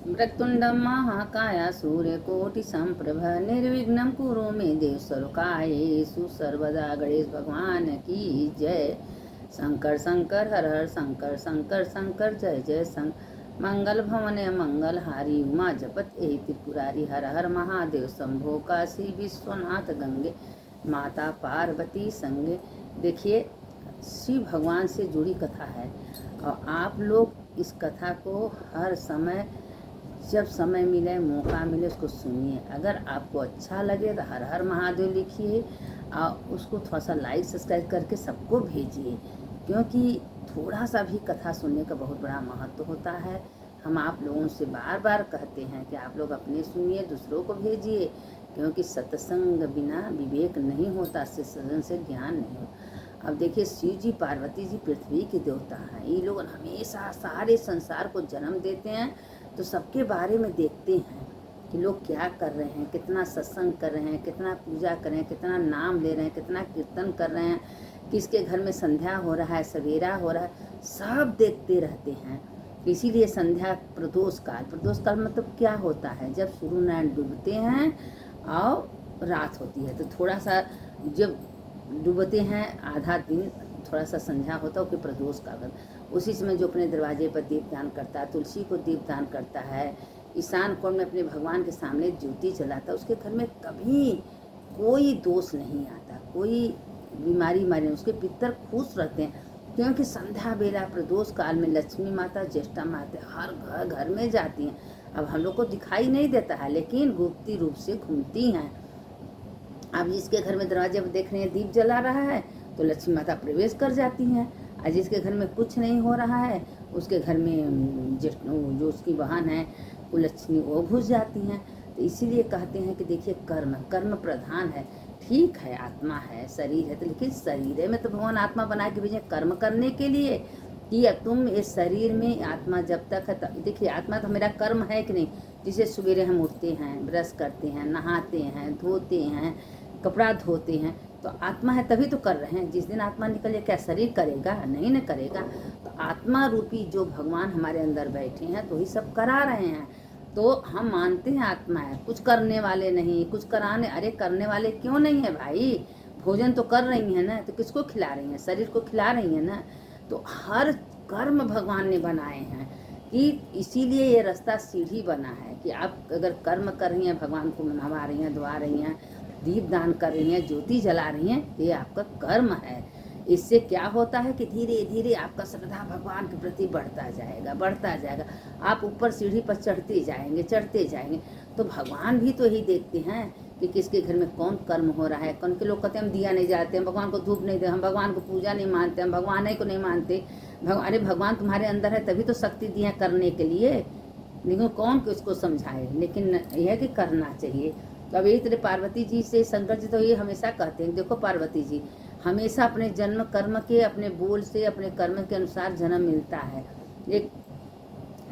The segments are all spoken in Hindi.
मृत्युंडम महाकाय सूर्यकोटि संप्रभ निर्विघ्नं कुरु मे देव सर्वकार्येषु सर्वदा। गणेश भगवान की जय। शंकर शंकर हर हर शंकर शंकर शंकर जय जय शंकर। मंगल भवन मंगल हारी उमा जपत ए त्रिपुरारी। हर हर महादेव शंभो काशी विश्वनाथ गंगे माता पार्वती संगे। देखिए, शिव भगवान से जुड़ी कथा है और आप लोग इस कथा को हर समय, जब समय मिले, मौका मिले, उसको सुनिए। अगर आपको अच्छा लगे तो हर हर महादेव लिखिए और उसको थोड़ा सा लाइक सब्सक्राइब करके सबको भेजिए, क्योंकि थोड़ा सा भी कथा सुनने का बहुत बड़ा महत्व होता है। हम आप लोगों से बार बार कहते हैं कि आप लोग अपने सुनिए, दूसरों को भेजिए, क्योंकि सत्संग बिना विवेक नहीं होता, सत्संग से ज्ञान नहीं होता। अब देखिए, शिव जी पार्वती जी पृथ्वी के देवता हैं। ये लोग हमेशा सारे संसार को जन्म देते हैं, तो सबके बारे में देखते हैं कि लोग क्या कर रहे हैं, कितना सत्संग कर रहे हैं, कितना पूजा कर रहे हैं, कितना नाम ले रहे हैं, कितना कीर्तन कर रहे हैं, किसके घर में संध्या हो रहा है, सवेरा हो रहा है, सब देखते रहते हैं। इसीलिए संध्या प्रदोष काल मतलब क्या होता है, जब सूर्य नारायण डूबते हैं और रात होती है, तो थोड़ा सा जब डूबते हैं आधा दिन, थोड़ा सा संध्या होता है, कि प्रदोष काल। उसी समय जो अपने दरवाजे पर दीपदान करता है, तुलसी को दीपदान करता है, ईशान कोण में अपने भगवान के सामने ज्योति जलाता है, उसके घर में कभी कोई दोष नहीं आता, कोई बीमारी मारे, उसके पितर खुश रहते हैं। क्योंकि संध्या बेला प्रदोष काल में लक्ष्मी माता, ज्येष्ठा माता हर घर में जाती हैं। अब हम लोग को दिखाई नहीं देता है, लेकिन गुप्ती रूप से घूमती हैं। अब जिसके घर में दरवाजे पर देख रहे हैं दीप जला रहा है, तो लक्ष्मी माता प्रवेश कर जाती हैं। और जिसके घर में कुछ नहीं हो रहा है, उसके घर में जो उसकी बहन है वो लक्ष्मी, वो घुस जाती हैं। तो इसीलिए कहते हैं कि देखिए, कर्म प्रधान है। ठीक है, आत्मा है, शरीर है, तो लेकिन शरीर में तो भगवान आत्मा बना के भेजे कर्म करने के लिए, कि अब तुम इस शरीर में आत्मा जब तक है, देखिए आत्मा तो मेरा कर्म है कि नहीं। जिसे सवेरे हम उठते हैं, ब्रश करते हैं, नहाते हैं, धोते हैं, कपड़ा धोते हैं, तो आत्मा है तभी तो कर रहे हैं। जिस दिन आत्मा निकल जाए, क्या शरीर करेगा? नहीं न करेगा। तो आत्मा रूपी जो भगवान हमारे अंदर बैठे हैं, तो ही सब करा रहे हैं। तो हम मानते हैं आत्मा है, कुछ करने वाले नहीं, कुछ कराने। अरे करने वाले क्यों नहीं है भाई? भोजन तो कर रही हैं ना, तो किसको खिला रही हैं? शरीर को खिला रही हैं ना। तो हर कर्म भगवान ने बनाए हैं, कि इसीलिए ये रास्ता सीढ़ी बना है कि आप अगर कर्म कर रही हैं, भगवान को नवा रही हैं, धुआ रही हैं, दीप दान कर रही हैं, ज्योति जला रही हैं, तो ये आपका कर्म है। इससे क्या होता है कि धीरे धीरे आपका श्रद्धा भगवान के प्रति बढ़ता जाएगा, बढ़ता जाएगा। आप ऊपर सीढ़ी पर चढ़ते जाएंगे, चढ़ते जाएंगे। तो भगवान भी तो यही देखते हैं कि किसके घर में कौन कर्म हो रहा है। कौन के लोग कहते हैं हम दिया नहीं जलाते, हम भगवान को धूप नहीं दे, हम भगवान को पूजा नहीं मानते, हम भगवान को नहीं मानते। अरे भगवान तुम्हारे अंदर है, तभी तो शक्ति दी है करने के लिए। लेकिन कौन किसको समझाए, लेकिन यह है कि करना चाहिए। तो अब यही तरह पार्वती जी से शंकर जी तो ये हमेशा कहते हैं, देखो पार्वती जी, हमेशा अपने जन्म कर्म के, अपने बोल से, अपने कर्म के अनुसार जन्म मिलता है। एक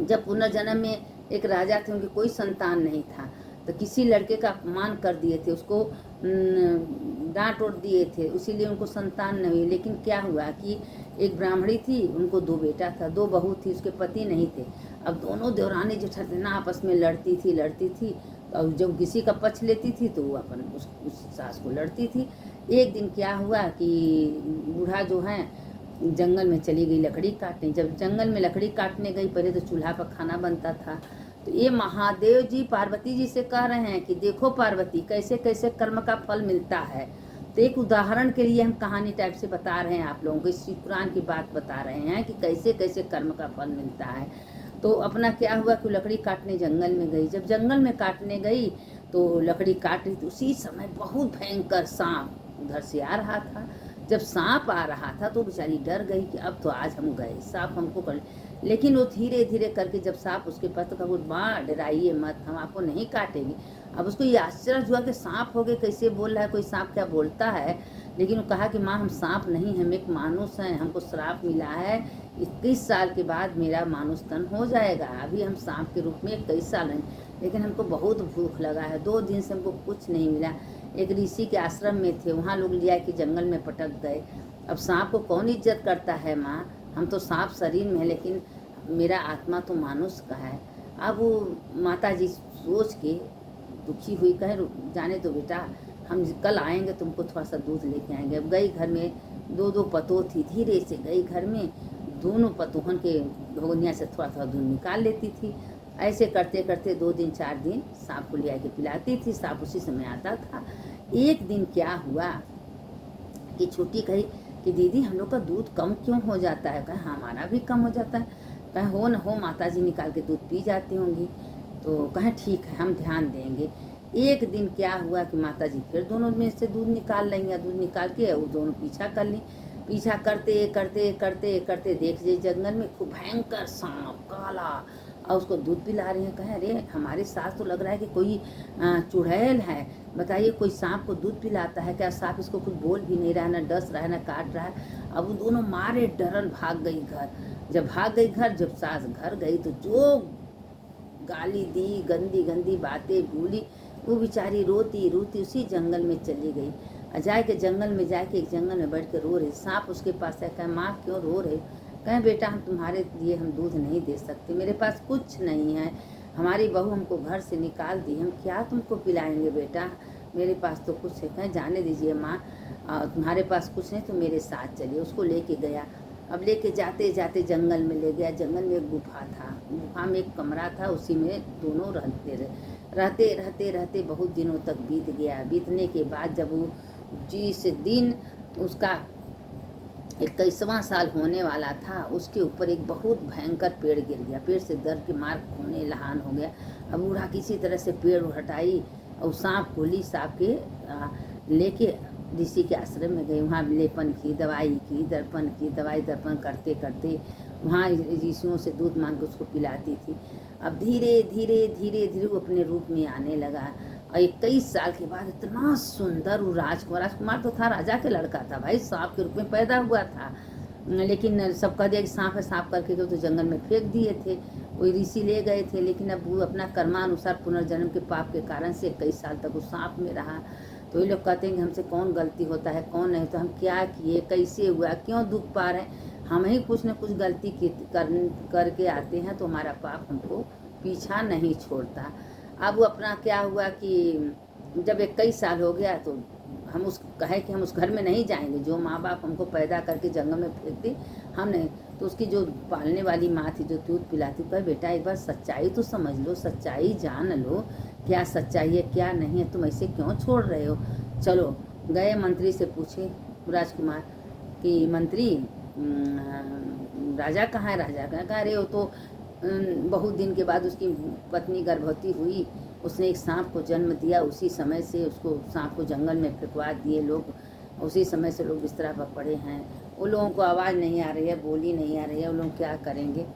जब पुनर्जन्म में एक राजा थे, उनके कोई संतान नहीं था, तो किसी लड़के का अपमान कर दिए थे, उसको डांट ओट दिए थे, इसीलिए उनको संतान नहीं हुई। लेकिन क्या हुआ कि एक ब्राह्मणी थी, उनको 2 बेटा था, 2 बहू थी, उसके पति नहीं थे। अब दोनों देवरानी जेठानी ना आपस में लड़ती थी। और जब किसी का पक्ष लेती थी तो वो अपन उस सास को लड़ती थी। एक दिन क्या हुआ कि बूढ़ा जो है जंगल में चली गई लकड़ी काटने। जब जंगल में लकड़ी काटने गई, पहले तो चूल्हा पर खाना बनता था, तो ये महादेव जी पार्वती जी से कह रहे हैं कि देखो पार्वती, कैसे कैसे कर्म का फल मिलता है। तो एक उदाहरण के लिए हम कहानी टाइप से बता रहे हैं आप लोगों को, शिव पुराण की बात बता रहे हैं कि कैसे कैसे कर्म का फल मिलता है। तो अपना क्या हुआ कि लकड़ी काटने जंगल में गई। जब जंगल में काटने गई तो लकड़ी काट रही, तो उसी समय बहुत भयंकर सांप उधर से आ रहा था। जब सांप आ रहा था तो बेचारी डर गई कि अब तो आज हम गए, सांप हमको कर। लेकिन वो धीरे धीरे करके जब सांप उसके पास, तो कहा माँ डराइए मत, हम आपको नहीं काटेंगे। अब उसको ये आश्चर्य हुआ कि सांप हो गए, कैसे बोल रहा है, कोई सांप क्या बोलता है। लेकिन वो कहा कि माँ हम सांप नहीं, हम एक मानुष हैं, हमको श्राप मिला है, 21 साल के बाद मेरा मानुष तन हो जाएगा। अभी हम सांप के रूप में 21 साल हैं, लेकिन हमको बहुत भूख लगा है, 2 दिन से हमको कुछ नहीं मिला। एक ऋषि के आश्रम में थे, वहाँ लोग लिया कि जंगल में पटक गए। अब सांप को कौन इज्जत करता है माँ, हम तो सांप शरीर में है, लेकिन मेरा आत्मा तो मानुष का है। अब वो माता जी सोच के दुखी हुई, कहे जाने दो बेटा, हम कल आएंगे, तुमको थोड़ा सा दूध लेके आएंगे। अब गई घर में, दो दो पतोह थी, धीरे से गई घर में, दोनों पतोहन के भगोनिया से थोड़ा थोड़ा दूध निकाल लेती थी। ऐसे करते करते 2 दिन 4 दिन सांप को ले आके पिलाती थी, सांप उसी समय आता था। एक दिन क्या हुआ कि छोटी कही कि दीदी हम लोग का दूध कम क्यों हो जाता है? कहे हमारा भी कम हो जाता है। कहे हो न हो, माता जी निकाल के दूध पी जाती होंगी। तो कहें ठीक है, हम ध्यान देंगे। एक दिन क्या हुआ कि माता जी फिर दोनों में से दूध निकाल लेंगे, दूध निकाल के वो दोनों पीछा कर ली। पीछा करते करते करते करते देख जे जंगल में खूब भयंकर सांप काला, और उसको दूध पिला रहे हैं। कहे अरे हमारे साथ तो लग रहा है कि कोई चुड़ैल है, बताइए कोई सांप को दूध पिलाता है क्या? सांप इसको कुछ बोल भी नहीं रहा है, ना डस रहा है, ना काट रहा है। अब वो दोनों मारे डरन भाग गई घर। जब भाग गई घर, जब सास घर गई तो जो गाली दी, गंदी गंदी बातें बोली, वो बेचारी रोती रोती उसी जंगल में चली गई। जाके जंगल में जाके एक जंगल में बैठ के रो रही। सांप उसके पास है, कहे माँ क्यों रो रहे? कहे बेटा हम तुम्हारे लिए हम दूध नहीं दे सकते, मेरे पास कुछ नहीं है, हमारी बहू हमको घर से निकाल दी, हम क्या तुमको पिलाएंगे बेटा, मेरे पास तो कुछ है। कहे जाने दीजिए माँ, तुम्हारे पास कुछ नहीं तो मेरे साथ चलिए। उसको लेके गया। अब लेके जाते जाते जंगल में ले गया। जंगल में एक गुफा था, गुफा में एक कमरा था, उसी में दोनों रहते रहते रहते बहुत दिनों तक बीत गया। बीतने के बाद जब वो जिस दिन उसका 21वां साल होने वाला था, उसके ऊपर एक बहुत भयंकर पेड़ गिर गया। पेड़ से दर्द के मार होने लहान हो गया। अब बूढ़ा किसी तरह से पेड़ हटाई और सांप गोली सांप के लेके ऋषि के आश्रम में गई। वहाँ लेपन की, दवाई की, दर्पण की, दवाई दर्पण करते करते वहाँ ऋषियों से दूध मांग के उसको पिलाती थी। अब धीरे धीरे धीरे धीरे वो अपने रूप में आने लगा। और 21 साल के बाद इतना सुंदर वो राजकुमार तो था, राजा के लड़का था भाई, सांप के रूप में पैदा हुआ था। लेकिन सब कह दिया कि सांप है, सांप करके तो जंगल में फेंक दिए थे, कोई ऋषि ले गए थे। लेकिन अब वो अपना कर्मानुसार पुनर्जन्म के पाप के कारण से 21 साल तक वो सांप में रहा। तो ये लोग कहते हैं कि हमसे कौन गलती होता है कौन नहीं, तो हम क्या किए, कैसे हुआ, क्यों दुख पा रहे हैं? हम ही कुछ न कुछ गलती करके आते हैं तो हमारा पाप हमको पीछा नहीं छोड़ता। अब वो अपना क्या हुआ कि जब 21 साल हो गया तो हम कहे कि हम उस घर में नहीं जाएंगे जो माँ बाप हमको पैदा करके जंगल में फेंक दी, हम नहीं। तो उसकी जो पालने वाली माँ थी, जो दूध पिलाती, कहे बेटा एक बार सच्चाई तो समझ लो, सच्चाई जान लो, क्या सच्चाई है क्या नहीं है, तुम ऐसे क्यों छोड़ रहे हो? चलो गए, मंत्री से पूछे राजकुमार कि मंत्री राजा कहाँ है? राजा कहा अरे वो तो बहुत दिन के बाद उसकी पत्नी गर्भवती हुई, उसने एक सांप को जन्म दिया, उसी समय से उसको सांप को जंगल में फेंकवा दिए लोग, उसी समय से लोग बिस्तरा पर पड़े हैं। वो लोगों को आवाज़ नहीं आ रही है, बोली नहीं आ रही है, वो लोग क्या करेंगे?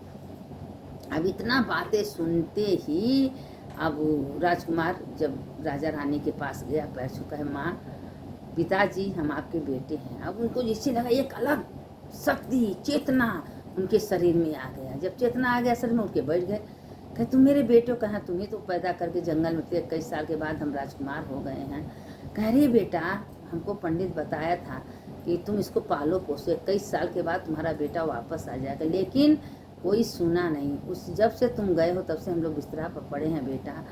अब इतना बातें सुनते ही अब राजकुमार जब राजा रानी के पास गया, पैर छुका है, माँ पिताजी हम आपके बेटे हैं। अब उनको जिससे लगा एक अलग शक्ति चेतना उनके शरीर में आ गया। जब चेतना आ गया शरीर में, उठ के बैठ गए। कहे तुम मेरे बेटे हो? कहा तुम्हें तो पैदा करके जंगल में थे, 21 साल के बाद हम राजकुमार हो गए हैं। कह रही बेटा हमको पंडित बताया था कि तुम इसको पालो पोसो, 21 साल के बाद तुम्हारा बेटा वापस आ जाएगा, लेकिन कोई सुना नहीं। उस जब से तुम गए हो तब से हम लोग बिस्तरा पर पड़े हैं बेटा।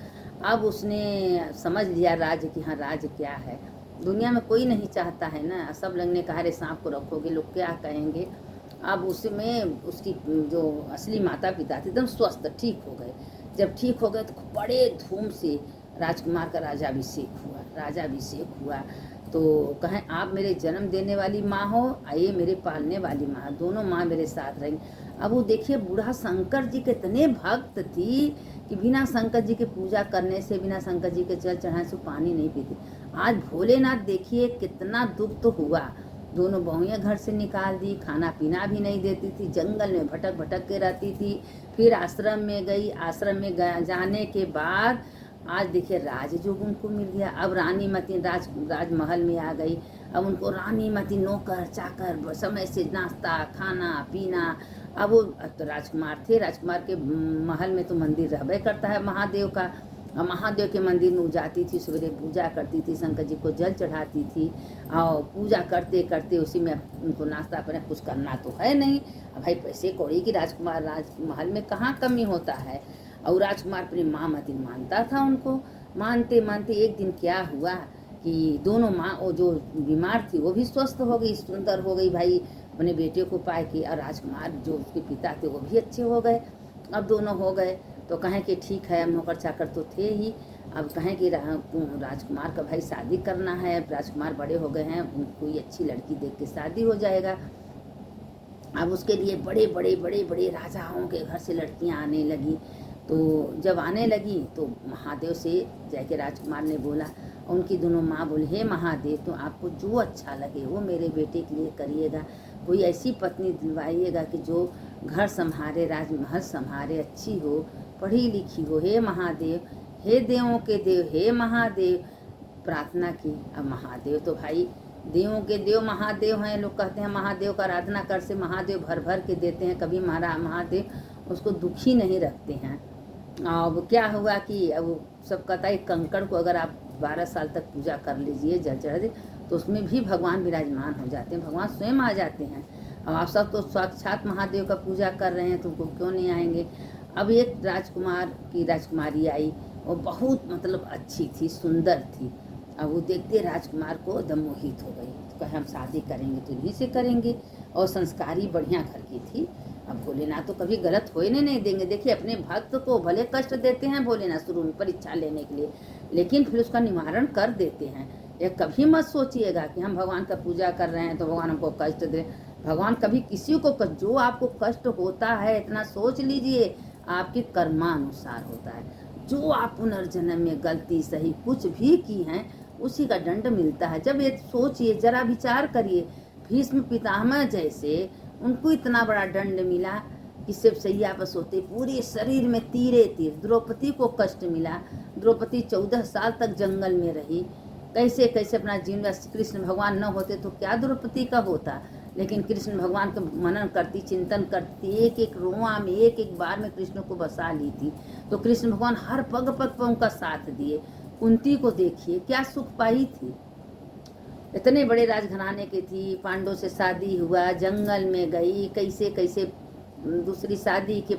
अब उसने समझ लिया राज कि हाँ राज क्या है। दुनिया में कोई नहीं चाहता है ना, सब लोग ने कहा अरे सांप को रखोगे लोग क्या कहेंगे। अब उसमें उसकी जो असली माता पिता थे एकदम स्वस्थ ठीक हो गए। जब ठीक हो गए तो बड़े धूम से राजकुमार का राजाभिषेक हुआ। तो कहें आप मेरे जन्म देने वाली माँ हो, ये मेरे पालने वाली माँ, दोनों माँ मेरे साथ रहेंगी। अब वो देखिए बूढ़ा शंकर जी के इतने भक्त थी कि बिना शंकर जी के पूजा करने से, बिना शंकर जी के जल चढ़ाने से पानी नहीं पीते। आज भोलेनाथ देखिए कितना दुख तो हुआ, दोनों बहुएं घर से निकाल दी, खाना पीना भी नहीं देती थी, जंगल में भटक भटक के रहती थी। फिर आश्रम में गई, आश्रम में जाने के बाद आज देखिए राजयोग उनको मिल गया। अब रानी मती राजमहल में आ गई। अब उनको रानी मती नौकर चाकर समय से नाश्ता खाना पीना। अब वो तो राजकुमार थे, राजकुमार के महल में तो मंदिर रहबे करता है महादेव का। महादेव के मंदिर में जाती थी, सवेरे पूजा करती थी, शंकर जी को जल चढ़ाती थी, और पूजा करते करते उसी में उनको नाश्ता पानी कुछ करना तो है नहीं। अब भाई पैसे कौड़ी की राजकुमार राजमहल में कहाँ कमी होता है। और राजकुमार अपनी माँ मती मानता था उनको। मानते मानते एक दिन क्या हुआ कि दोनों माँ, वो जो बीमार थी वो भी स्वस्थ हो गई, सुंदर हो गई भाई अपने बेटे को पाए कि, और राजकुमार जो उसके पिता थे वो भी अच्छे हो गए। अब दोनों हो गए तो कहें कि ठीक है, हम नौकर चाकर तो थे ही, अब कहें कि राजकुमार का भाई शादी करना है, राजकुमार बड़े हो गए हैं, कोई अच्छी लड़की देख के शादी हो जाएगा। अब उसके लिए बड़े बड़े बड़े बड़े राजाओं के घर से लड़कियां आने लगी। तो जब आने लगी तो महादेव से जाके राजकुमार ने बोला, उनकी दोनों माँ बोली, हे महादेव, तो आपको जो अच्छा लगे वो मेरे बेटे के लिए करिएगा, कोई ऐसी पत्नी दिलवाइएगा कि जो घर संभाले, राजमहल संभाले, अच्छी हो, पढ़ी लिखी हो, हे महादेव, हे देवों के देव, हे महादेव। प्रार्थना की। अब महादेव तो भाई देवों के देव महादेव हैं, लोग कहते हैं महादेव का आराधना कर से महादेव भर भर के देते हैं, कभी महादेव उसको दुखी नहीं रखते हैं। अब क्या हुआ कि अब सब कहता है कंकड़ को अगर आप 12 साल तक पूजा कर लीजिए जड़ तो उसमें भी भगवान विराजमान हो जाते हैं, भगवान स्वयं आ जाते हैं। अब आप सब तो साक्षात महादेव का पूजा कर रहे हैं तो उनको क्यों नहीं आएंगे। अब एक राजकुमार की राजकुमारी आई, वो बहुत मतलब अच्छी थी, सुंदर थी। अब वो देखते राजकुमार को एकदम मोहित हो गई, तो कहे हम शादी करेंगे तो इन्हीं से करेंगे, और संस्कारी बढ़िया घर की थी। अब भोलेनाथ तो कभी गलत होने नहीं देंगे। देखिए अपने भक्त को भले कष्ट देते हैं भोलेनाथ शुरू में परीक्षा लेने के लिए, लेकिन फिर उसका निवारण कर देते हैं। ये कभी मत सोचिएगा कि हम भगवान का पूजा कर रहे हैं तो भगवान हमको कष्ट दे। भगवान कभी किसी को कष्ट, जो आपको कष्ट होता है इतना सोच लीजिए आपके कर्मानुसार होता है। जो आप पुनर्जन्म में गलती सही कुछ भी की हैं उसी का दंड मिलता है। जब ये सोचिए, जरा विचार करिए, भीष्म पितामह जैसे उनको इतना बड़ा दंड मिला कि सिर्फ सैया पर सोते पूरे शरीर में तीरे तीर। द्रौपदी को कष्ट मिला, द्रौपदी 14 साल तक जंगल में रही, कैसे कैसे अपना जीवन। कृष्ण भगवान न होते तो क्या द्रौपदी का होता, लेकिन कृष्ण भगवान का मनन करती, चिंतन करती, एक एक रोआ में एक एक बार में कृष्ण को बसा ली थी, तो कृष्ण भगवान हर पग पग पर उनका साथ दिए। कुंती को देखिए क्या सुख पाई थी, इतने बड़े राजघराने की थी, पांडव से शादी हुआ, जंगल में गई, कैसे कैसे दूसरी शादी के,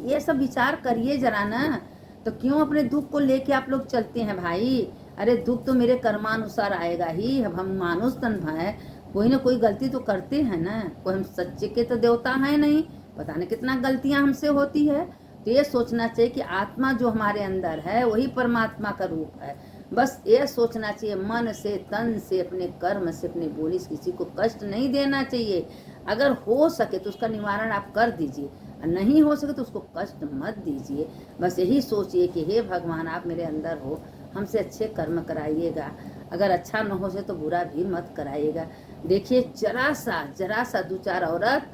ये सब विचार करिए जरा ना। तो क्यों अपने दुख को लेके आप लोग चलते हैं भाई। अरे दुख तो मेरे कर्मानुसार आएगा ही। अब हम मानुष तन है, कोई ना कोई गलती तो करते हैं ना, कोई हम सच्चे के तो देवता हैं नहीं, पता नहीं कितना गलतियां हमसे होती है। तो ये सोचना चाहिए कि आत्मा जो हमारे अंदर है वही परमात्मा का रूप है। बस ये सोचना चाहिए, मन से, तन से, अपने कर्म से, अपने बोली से किसी को कष्ट नहीं देना चाहिए। अगर हो सके तो उसका निवारण आप कर दीजिए, नहीं हो सके तो उसको कष्ट मत दीजिए। बस यही सोचिए कि हे भगवान आप मेरे अंदर हो, हमसे अच्छे कर्म कराइएगा, अगर अच्छा न हो सके तो बुरा भी मत कराइएगा। देखिए जरा सा 2-4 औरत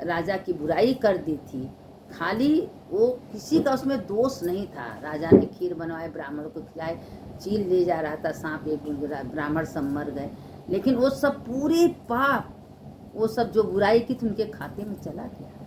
राजा की बुराई कर दी थी, खाली वो किसी का उसमें दोष नहीं था। राजा ने खीर बनवाए, ब्राह्मण को खिलाए, चील ले जा रहा था सांप, एक ब्राह्मण सब मर गए, लेकिन वो सब पूरे पाप, वो सब जो बुराई की थी उनके खाते में चला गया।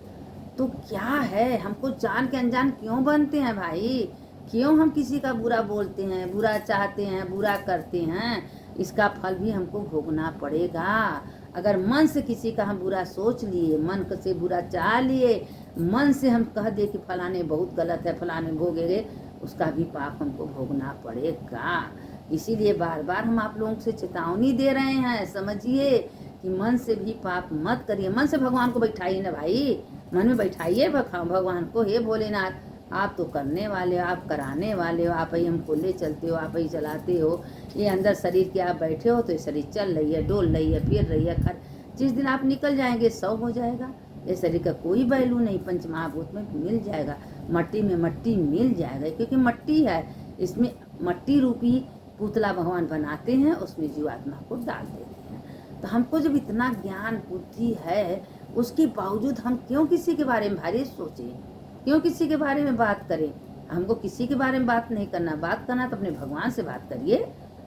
तो क्या है, हमको जान के अनजान क्यों बनते हैं भाई, क्यों हम किसी का बुरा बोलते हैं, बुरा चाहते हैं, बुरा करते हैं, इसका फल भी हमको भोगना पड़ेगा। अगर मन से किसी का हम बुरा सोच लिए, मन से बुरा चाह लिए, मन से हम कह दे कि फलाने बहुत गलत है, फलाने भोगेंगे, उसका भी पाप हमको भोगना पड़ेगा। इसीलिए बार बार हम आप लोगों से चेतावनी दे रहे हैं, समझिए कि मन से भी पाप मत करिए। मन से भगवान को बैठाइए ना भाई, मन में बैठाइए भगवान को, हे भोलेनाथ आप तो करने वाले हो, आप कराने वाले हो, आप ही हमको ले चलते हो, आप ही चलाते हो। ये अंदर शरीर के आप बैठे हो तो ये शरीर चल रही है, डोल रही है, फिर रही है, जिस दिन आप निकल जाएंगे 100 हो जाएगा। ये शरीर का कोई वैल्यू नहीं, पंचमहाभूत में मिल जाएगा, मट्टी में मट्टी मिल जाएगा, क्योंकि मट्टी है, इसमें मट्टी रूपी पुतला भगवान बनाते हैं, उसमें जीवात्मा को डाल देते हैं। तो हमको जब इतना ज्ञान बुद्धि है उसके बावजूद हम क्यों किसी के बारे में भारी सोचें, क्यों किसी के बारे में बात करें। हमको किसी के बारे में बात नहीं करना, बात करना तो अपने भगवान से बात करिए,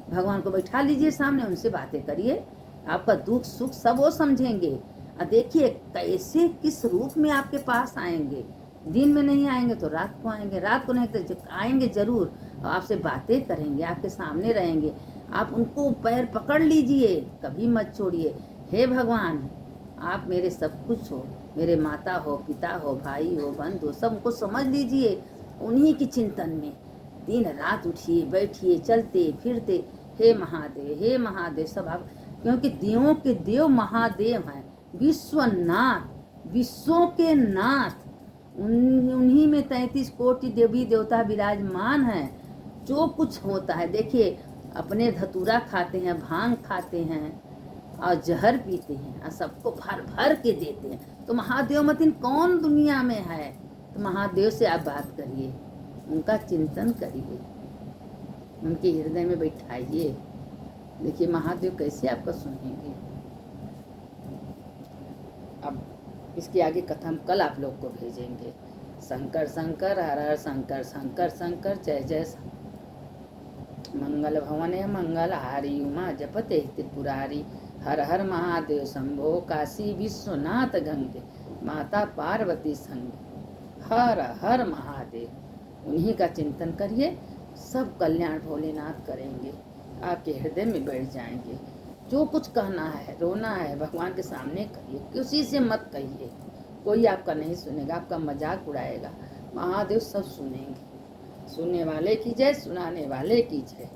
भगवान को बैठा लीजिए सामने, उनसे बातें करिए, आपका दुख सुख सब वो समझेंगे। और देखिए कैसे किस रूप में आपके पास आएंगे, दिन में नहीं आएंगे तो रात को आएंगे, रात को नहीं तो आएंगे जरूर, और आपसे बातें करेंगे, आपके सामने रहेंगे। आप उनको पैर पकड़ लीजिए, कभी मत छोड़िए। हे भगवान आप मेरे सब कुछ हो, मेरे माता हो, पिता हो, भाई हो, बंधु हो, सबको समझ लीजिए, उन्हीं की चिंतन में दिन रात उठिए बैठिए चलते फिरते, हे महादेव हे महादेव सब आप, क्योंकि देवों के देव महादेव हैं, विश्वनाथ, विश्वों के नाथ, उन्हीं में 33 कोटि देवी देवता विराजमान हैं। जो कुछ होता है देखिए, अपने धतूरा खाते हैं, भांग खाते हैं और जहर पीते हैं और सबको भर भर के देते हैं। तो महादेव मतीन कौन दुनिया में है? तो महादेव से आप बात करिए, उनका चिंतन करिए, उनके हृदय में बैठाइए। देखिए महादेव कैसे आपका सुनेंगे। अब इसके आगे कथा हम कल आप लोग को भेजेंगे। शंकर शंकर हर हर शंकर, शंकर शंकर जय जय मंगल भवने मंगल हारी, उमा जपते त्रिपुरारी, हर हर महादेव शंभो, काशी विश्वनाथ गंगे, माता पार्वती संग, हर हर महादेव। उन्हीं का चिंतन करिए, सब कल्याण भोलेनाथ करेंगे, आपके हृदय में बैठ जाएंगे। जो कुछ कहना है, रोना है, भगवान के सामने कहिए, किसी से मत कहिए, कोई आपका नहीं सुनेगा, आपका मजाक उड़ाएगा, महादेव सब सुनेंगे। सुनने वाले की जय, सुनाने वाले की जय।